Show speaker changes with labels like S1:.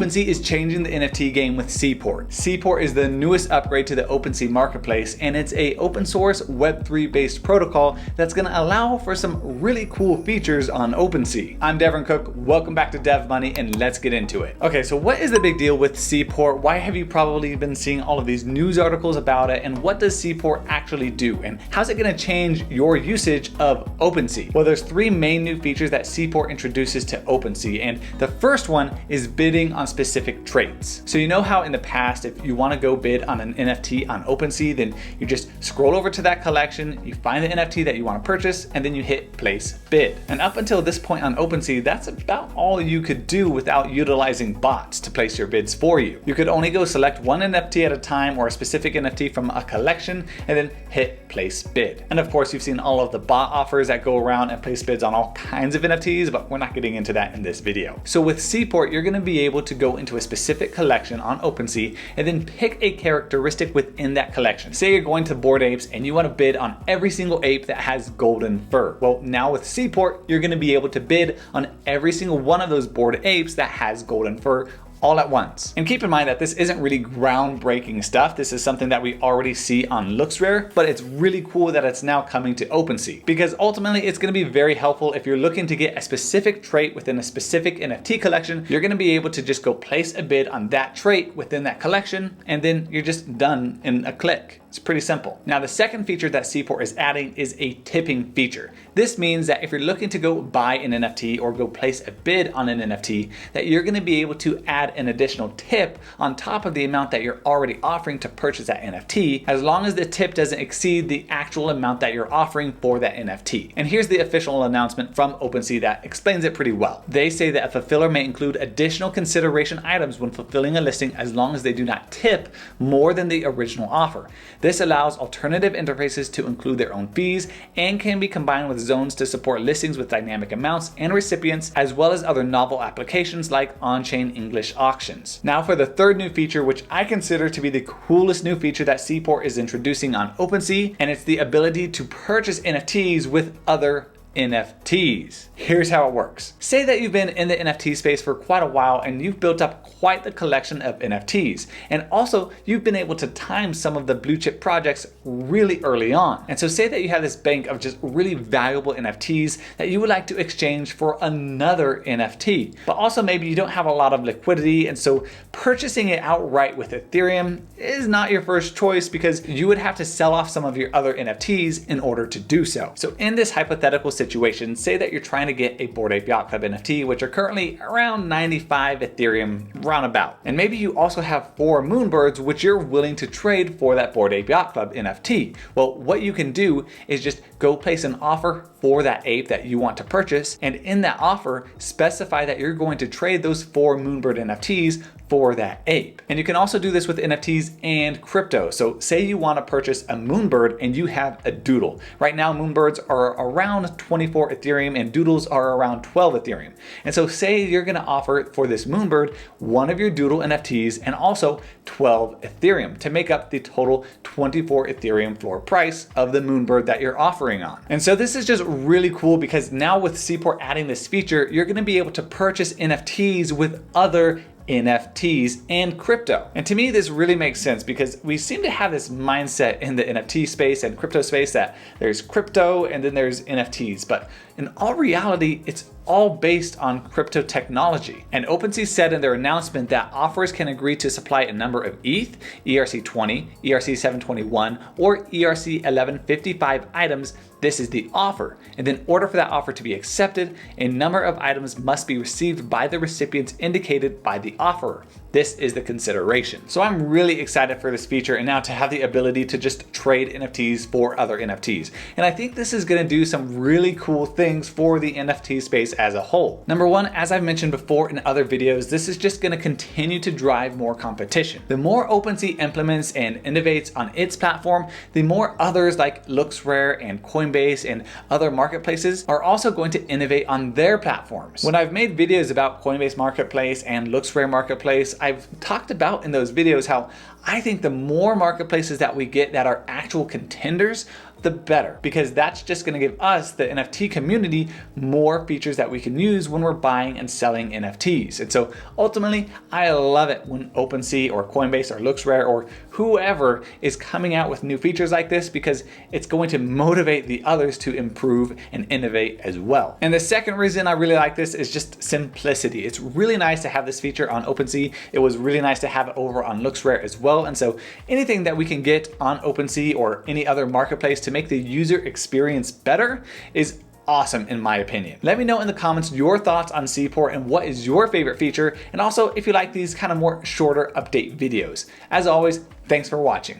S1: OpenSea is changing the NFT game with Seaport. Seaport is the newest upgrade to the OpenSea marketplace, and it's a open source Web3 based protocol that's going to allow for some really cool features on OpenSea. I'm Devin Cook, welcome back to Dev Money, and let's get into it. Okay, so what is the big deal with Seaport? Why have you probably been seeing all of these news articles about it, and what does Seaport actually do, and how's it going to change your usage of OpenSea? Well, there's three main new features that Seaport introduces to OpenSea, and the first one is bidding on specific traits. So you know how in the past, if you want to go bid on an NFT on OpenSea, then you just scroll over to that collection, you find the NFT that you want to purchase, and then you hit place bid. And up until this point on OpenSea, that's about all you could do without utilizing bots to place your bids for you. You could only go select one NFT at a time or a specific NFT from a collection and then hit place bid. And of course, you've seen all of the bot offers that go around and place bids on all kinds of NFTs, but we're not getting into that in this video. So with Seaport, you're going to be able to go into a specific collection on OpenSea and then pick a characteristic within that collection. Say you're going to Bored Apes and you want to bid on every single ape that has golden fur. Well, now with Seaport, you're going to be able to bid on every single one of those Bored Apes that has golden fur all at once. And keep in mind that this isn't really groundbreaking stuff. This is something that we already see on LooksRare, but it's really cool that it's now coming to OpenSea, because ultimately it's going to be very helpful if you're looking to get a specific trait within a specific NFT collection. You're going to be able to just go place a bid on that trait within that collection, and then you're just done in a click. It's pretty simple. Now, the second feature that Seaport is adding is a tipping feature. This means that if you're looking to go buy an NFT or go place a bid on an NFT, that you're going to be able to add an additional tip on top of the amount that you're already offering to purchase that NFT, as long as the tip doesn't exceed the actual amount that you're offering for that NFT. And here's the official announcement from OpenSea that explains it pretty well. They say that a fulfiller may include additional consideration items when fulfilling a listing as long as they do not tip more than the original offer. This allows alternative interfaces to include their own fees and can be combined with zones to support listings with dynamic amounts and recipients, as well as other novel applications like on-chain English auctions. Now for the third new feature, which I consider to be the coolest new feature that Seaport is introducing on OpenSea, and it's the ability to purchase NFTs with other NFTs. Here's how it works. Say that you've been in the NFT space for quite a while and you've built up quite the collection of NFTs. And also you've been able to time some of the blue chip projects really early on. And so say that you have this bank of just really valuable NFTs that you would like to exchange for another NFT. But also maybe you don't have a lot of liquidity, and so purchasing it outright with Ethereum is not your first choice because you would have to sell off some of your other NFTs in order to do so. So in this hypothetical situation, say that you're trying to get a Bored Ape Yacht Club NFT, which are currently around 95 Ethereum roundabout. And maybe you also have 4 Moonbirds, which you're willing to trade for that Bored Ape Yacht Club NFT. Well, what you can do is just go place an offer for that ape that you want to purchase, and in that offer, specify that you're going to trade those 4 Moonbird NFTs for that ape. And you can also do this with NFTs and crypto. So say you want to purchase a Moonbird and you have a doodle. Right now, Moonbirds are around 24 Ethereum and doodles are around 12 Ethereum. And so say you're going to offer for this Moonbird one of your doodle NFTs and also 12 Ethereum to make up the total 24 Ethereum floor price of the Moonbird that you're offering on. And so this is just really cool because now with Seaport adding this feature, you're going to be able to purchase NFTs with other NFTs and crypto. And to me, this really makes sense because we seem to have this mindset in the NFT space and crypto space that there's crypto and then there's NFTs. But in all reality, it's all based on crypto technology. And OpenSea said in their announcement that offers can agree to supply a number of ETH, ERC20, ERC721, or ERC1155 items. This is the offer. And in order for that offer to be accepted, a number of items must be received by the recipients indicated by the offerer. This is the consideration. So I'm really excited for this feature and now to have the ability to just trade NFTs for other NFTs. And I think this is going to do some really cool things for the NFT space as a whole. Number one, as I've mentioned before in other videos, this is just going to continue to drive more competition. The more OpenSea implements and innovates on its platform, the more others like LooksRare and Coinbase and other marketplaces are also going to innovate on their platforms. When I've made videos about Coinbase Marketplace and LooksRare Marketplace, I've talked about in those videos how I think the more marketplaces that we get that are actual contenders the better, because that's just going to give us, the NFT community, more features that we can use when we're buying and selling NFTs. And so ultimately, I love it when OpenSea or Coinbase or LooksRare or whoever is coming out with new features like this, because it's going to motivate the others to improve and innovate as well. And the second reason I really like this is just simplicity. It's really nice to have this feature on OpenSea. It was really nice to have it over on LooksRare as well. And so anything that we can get on OpenSea or any other marketplace to make the user experience better is awesome in my opinion. Let me know in the comments your thoughts on Seaport and what is your favorite feature, and also if you like these kind of more shorter update videos. As always, thanks for watching.